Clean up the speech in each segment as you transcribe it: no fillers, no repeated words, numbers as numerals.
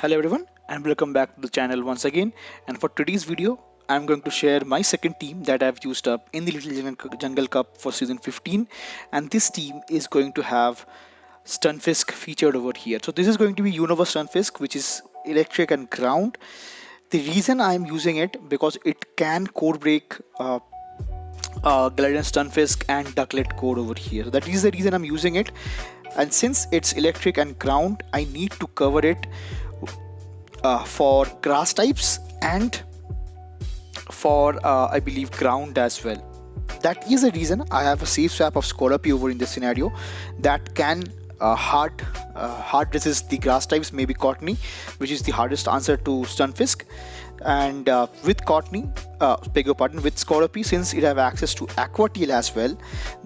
Hello everyone and welcome back to the channel once again, and for today's video I'm going to share my second team that I've used up in the Little Jungle Cup for season 15, and this team is going to have Stunfisk featured over here. So this is going to be Unova Stunfisk, which is electric and ground. The reason I'm using it because it can core break Galarian Stunfisk and Ducklett core over here. That is the reason I'm using it, and since it's electric and ground I need to cover it for grass types and for I believe ground as well. That is the reason I have a safe swap of Skorupi over in this scenario that can hard resist the grass types, maybe Cottonee, which is the hardest answer to Stunfisk. And with Cottonee, with Skorupi, since it have access to Aqua Tail as well,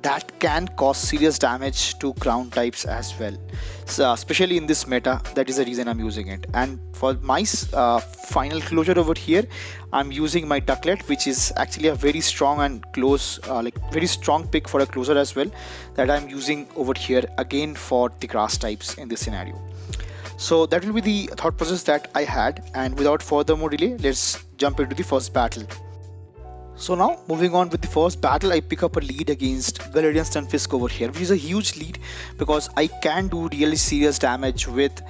that can cause serious damage to ground types as well. So especially in this meta, that is the reason I'm using it. And for my final closure over here, I'm using my Ducklett, which is actually a very strong and close, very strong pick for a closer as well, that I'm using over here again for the grass types in this scenario. So that will be the thought process that I had, and without further more delay, let's jump into the first battle. So now moving on with the first battle, I pick up a lead against Galarian Stunfisk over here, which is a huge lead because I can do really serious damage with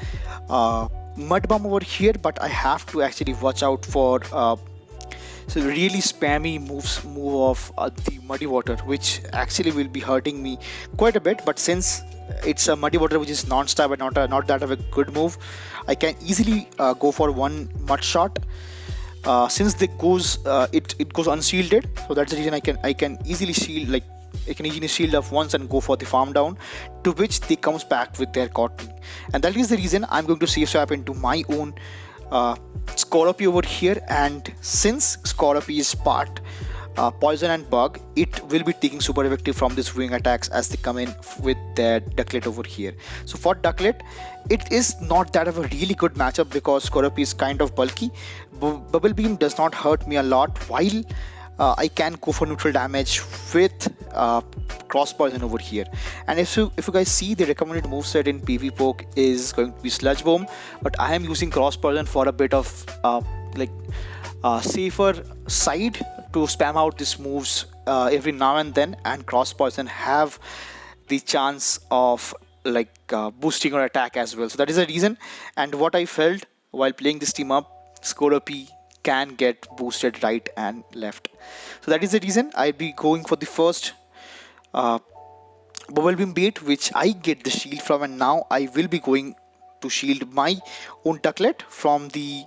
Mud Bomb over here, but I have to actually watch out for so really spammy move of the Muddy Water, which actually will be hurting me quite a bit. But since it's a Muddy Water which is non-stab and not that of a good move, I can easily go for one Mud Shot. Since it goes unshielded, so that's the reason I can easily shield, like I can easily shield off once and go for the farm down, to which they comes back with their Cottonee. And that is the reason I'm going to safe swap into my own Skorupi over here. And since Skorupi is part poison and bug, it will be taking super effective from these wing attacks as they come in with their Ducklett over here. So for Ducklett, it is not that of a really good matchup because Skorupi is kind of bulky. Bubble Beam does not hurt me a lot, while I can go for neutral damage with cross poison over here. And if you guys see, the recommended moveset in PV Poke is going to be Sludge Bomb, but I am using cross poison for a bit of safer side to spam out these moves every now and then, and cross poison have the chance of boosting your attack as well. So that is the reason, and what I felt while playing this team up, Skorupi can get boosted right and left. So that is the reason I'll be going for the first Bubble Beam bait, which I get the shield from, and now I will be going to shield my own Ducklett from the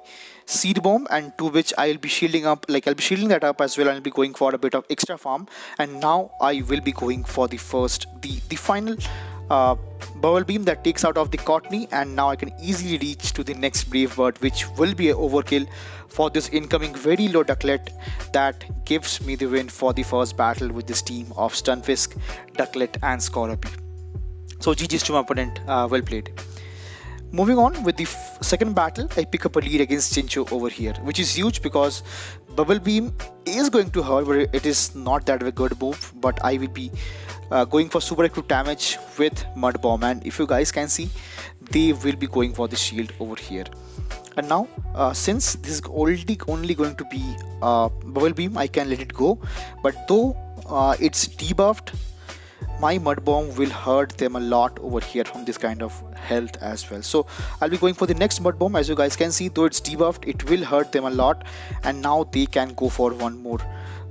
Seed Bomb, and to which I'll be shielding up, I'll be shielding that up as well, and I'll be going for a bit of extra farm. And now I will be going for the final Bubble Beam that takes out of the Cottonee, and now I can easily reach to the next Brave Bird, which will be an overkill for this incoming very low Ducklett that gives me the win for the first battle with this team of Stunfisk, Ducklett and Skorupi. So GG's to my opponent, well played. Moving on with the second battle, I pick up a lead against Chinchou over here, which is huge because Bubble Beam is going to hurt, but it is not that of a good move. But I will be going for super acute damage with Mud Bomb, and if you guys can see, they will be going for the shield over here. And now since this is only going to be Bubble Beam, I can let it go, but though it's debuffed, my Mud Bomb will hurt them a lot over here from this kind of health as well. So I'll be going for the next Mud Bomb. As you guys can see, though it's debuffed, it will hurt them a lot, and now they can go for one more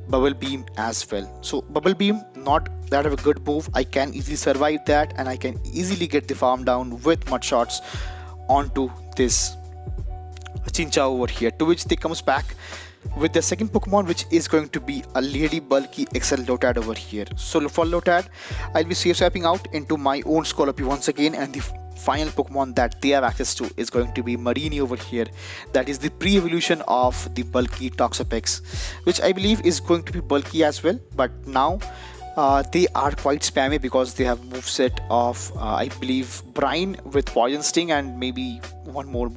Bubble Beam as well. So Bubble Beam, not that of a good move. I can easily survive that, and I can easily get the farm down with Mud Shots onto this Chinchou over here, to which they comes back with the second Pokemon, which is going to be a really bulky XL Lotad over here. So for Lotad, I'll be safe swapping out into my own Skorupi once again, and the final Pokemon that they have access to is going to be Marini over here. That is the pre-evolution of the bulky Toxapex, which I believe is going to be bulky as well, but now they are quite spammy because they have moveset of I believe Brine with Poison Sting and maybe one more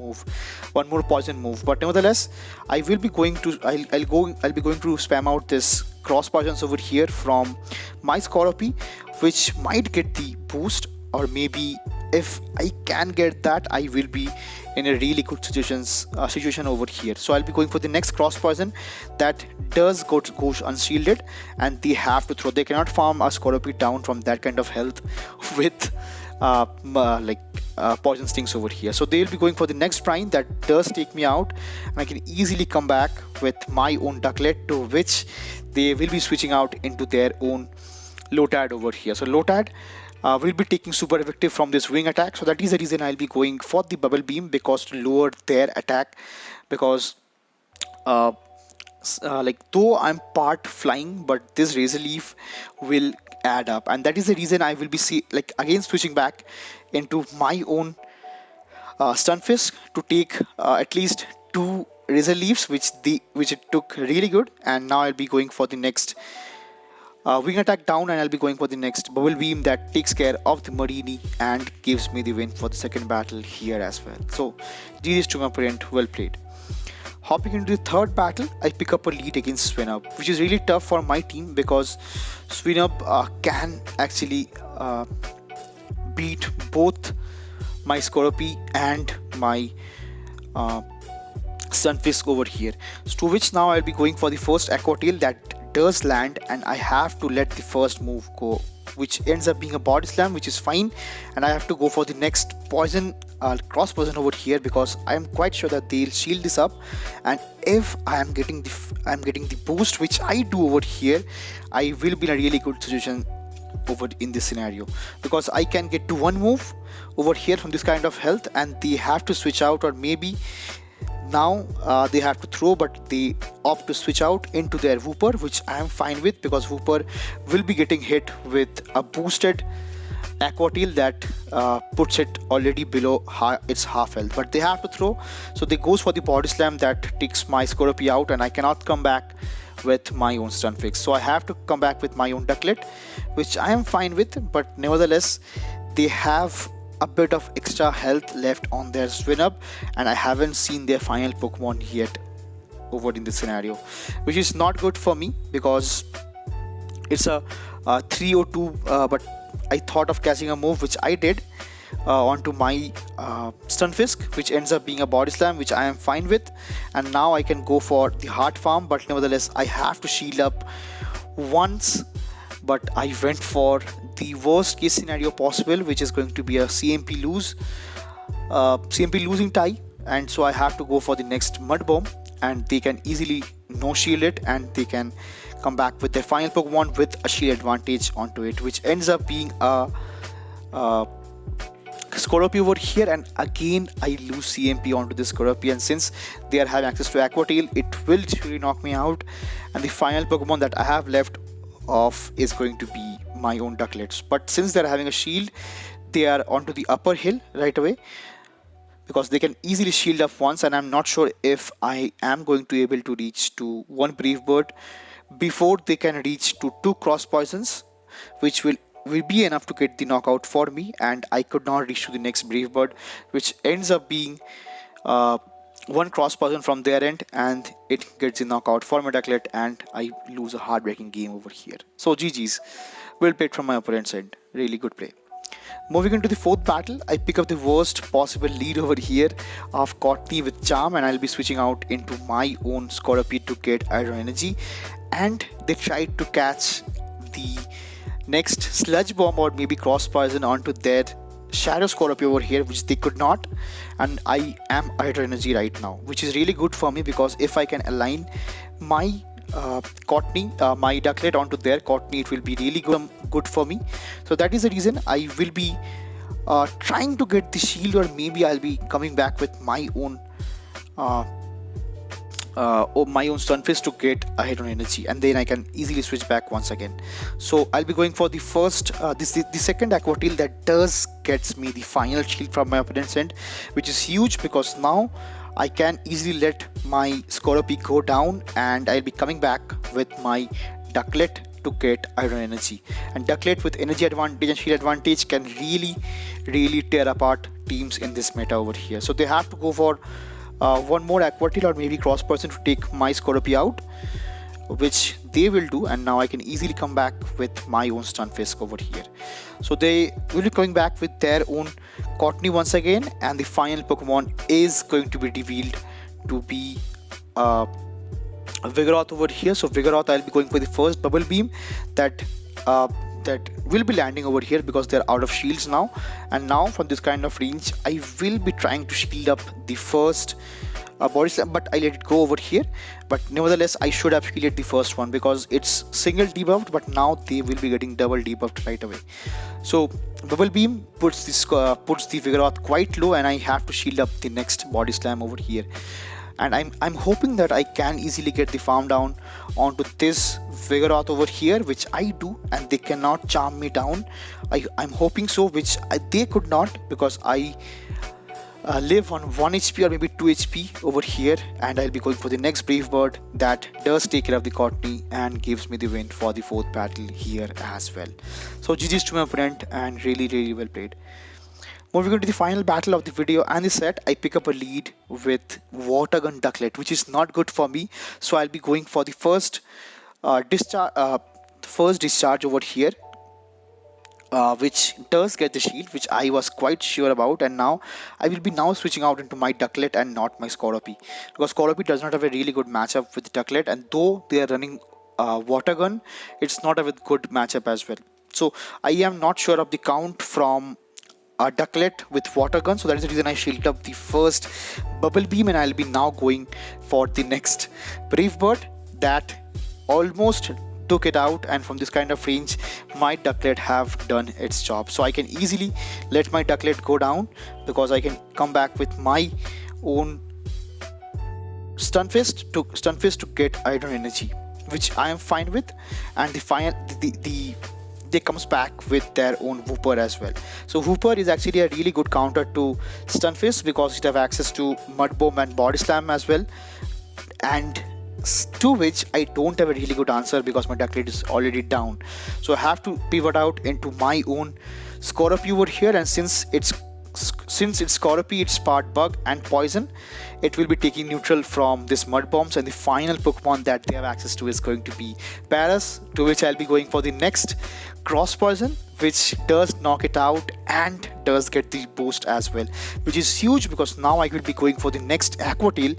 poison move. But nevertheless, I will be going to I'll be going to spam out this cross poisons over here from my Skorupi, which might get the boost or maybe if I can get that, I will be in a really good situation over here. So I'll be going for the next cross poison that does go unshielded, and they have to throw. They cannot farm a Skorupi down from that kind of health with poison stings over here. So they'll be going for the next brine that does take me out, and I can easily come back with my own Ducklett, to which they will be switching out into their own Lotad over here. So Lotad will be taking super effective from this wing attack, so that is the reason I'll be going for the bubble beam, because to lower their attack, because though I'm part flying, but this razor leaf will add up, and that is the reason I will be again switching back into my own Stunfisk to take at least 2 razor leaves, which it took really good. And now I'll be going for the next wing attack down, and I'll be going for the next bubble beam that takes care of the Marini and gives me the win for the second battle here as well. So GG's to my opponent, well played. Hopping into the third battle, I pick up a lead against Swinub, which is really tough for my team, because Swinub can actually beat both my Skorupi and my Stunfisk over here. So to which now I'll be going for the first Aqua Tail that does land, and I have to let the first move go, which ends up being a body slam, which is fine. And I have to go for the next poison, cross poison over here, because I am quite sure that they'll shield this up, and if I am getting the boost, which I do over here, I will be in a really good situation over in this scenario, because I can get to one move over here from this kind of health, and they have to switch out, or maybe now they have to throw, but they opt to switch out into their Wooper, which I am fine with, because Wooper will be getting hit with a boosted Aqua Tail that puts it already below its half health, but they have to throw. So they goes for the body slam that takes my Skorupi out, and I cannot come back with my own Stunfisk. So I have to come back with my own Ducklett, which I am fine with, but nevertheless they have a bit of extra health left on their Swinub, and I haven't seen their final Pokemon yet over in this scenario, which is not good for me, because it's a 302, but I thought of catching a move, which I did onto my Stunfisk, which ends up being a body slam, which I am fine with. And now I can go for the heart farm, but nevertheless I have to shield up once, but I went for the worst case scenario possible, which is going to be a CMP losing tie, and so I have to go for the next mud bomb, and they can easily no shield it, and they can come back with their final Pokemon with a shield advantage onto it, which ends up being a Skorupi over here. And again I lose CMP onto this Skorupi, and since they are having access to Aqua Tail, it will surely knock me out, and the final Pokemon that I have left off is going to be my own Duckletts. But since they're having a shield, they are onto the upper hill right away, because they can easily shield up once, and I'm not sure if I am going to be able to reach to one Brave Bird before they can reach to 2 cross poisons, which will be enough to get the knockout for me, and I could not reach to the next Brave Bird, which ends up being one cross poison from their end, and it gets the knockout for my Ducklett, and I lose a heartbreaking game over here. So GG's, well played from my opponent's end, really good play. Moving into the fourth battle, I pick up the worst possible lead over here of Cottonee with Charm, and I'll be switching out into my own Skorupi to get Iron Energy, and they tried to catch the next Sludge Bomb or maybe Cross Poison onto their Shadow Skorupi over here, which they could not, and I am Iron Energy right now, which is really good for me, because if I can align my Cottonee, my Ducklett onto their Cottonee, it will be really good for me. So that is the reason I will be trying to get the shield, or maybe I'll be coming back with my own Stunfisk to get a hit on energy, and then I can easily switch back once again. So I'll be going for the first the second Aqua Tail that does gets me the final shield from my opponent's end, which is huge, because now I can easily let my Skorupi go down, and I'll be coming back with my Ducklett to get Iron Energy. And Ducklett with energy advantage and shield advantage can really tear apart teams in this meta over here. So they have to go for one more Aqua Tail or maybe Cross Person to take my Skorupi out, which they will do, and now I can easily come back with my own Stunfisk over here. So they will be coming back with their own Cottonee once again, and the final Pokemon is going to be revealed to be Vigoroth over here. So Vigoroth, I'll be going for the first Bubble Beam that will be landing over here because they're out of shields now. And now from this kind of range, I will be trying to shield up the first Body Slam, but I let it go over here. But nevertheless, I should have shielded the first one because it's single debuffed, but now they will be getting double debuffed right away. So Bubble Beam puts the Vigoroth quite low, and I have to shield up the next Body Slam over here. And I'm hoping that I can easily get the farm down onto this Vigoroth over here, which I do, and they cannot charm me down. I'm hoping so, which they could not, because I live on 1 HP or maybe 2 HP over here, and I'll be going for the next Brave Bird that does take care of the Cottonee and gives me the win for the 4th battle here as well. So GG's to my opponent, and really well played. Moving on to the final battle of the video and the set, I pick up a lead with Water Gun Ducklett, which is not good for me. So I'll be going for the first discharge over here, which does get the shield, which I was quite sure about. And now I will be switching out into my Ducklett and not my Skorupi, because Skorupi does not have a really good matchup with Ducklett, and though they are running Water Gun, it's not a good matchup as well. So I am not sure of the count from Ducklett with Water Gun, so that is the reason I shielded up the first Bubble Beam, and I'll be now going for the next Brave Bird that almost took it out. And from this kind of range, my Ducklett have done its job, so I can easily let my Ducklett go down because I can come back with my own Stunfisk to get Iron Energy, which I am fine with. And they comes back with their own Wooper as well. So Wooper is actually a really good counter to Stunfisk because it have access to Mud Bomb and Body Slam as well, and to which I don't have a really good answer because my Ducklett is already down. So I have to pivot out into my own Skorupi over here, and since it's Skorupi, it's part Bug and Poison, it will be taking neutral from this Mud Bombs, and the final Pokemon that they have access to is going to be Paras, to which I'll be going for the next Cross Poison, which does knock it out and does get the boost as well, which is huge because now I will be going for the next Aqua Tail,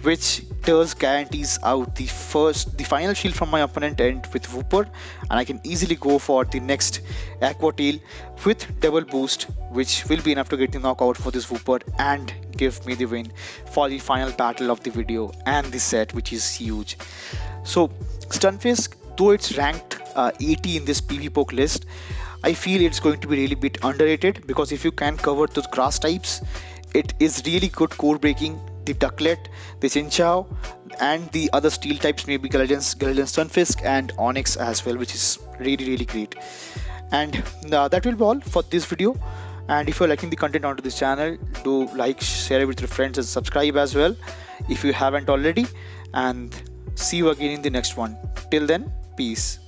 which does guarantees out the final shield from my opponent end with Wooper, and I can easily go for the next Aqua Tail with double boost, which will be enough to get the knockout for this Wooper and give me the win for the final battle of the video and the set, which is huge. So Stunfisk, though it's ranked 80 in this PvPoke list, I feel it's going to be really bit underrated, because if you can cover those grass types, it is really good core breaking the Ducklett, the Chinchou, and the other steel types, maybe Galarian Stunfisk and Onyx as well, which is really great. And that will be all for this video. And if you're liking the content onto this channel, do like, share it with your friends, and subscribe as well if you haven't already. And see you again in the next one. Till then, peace.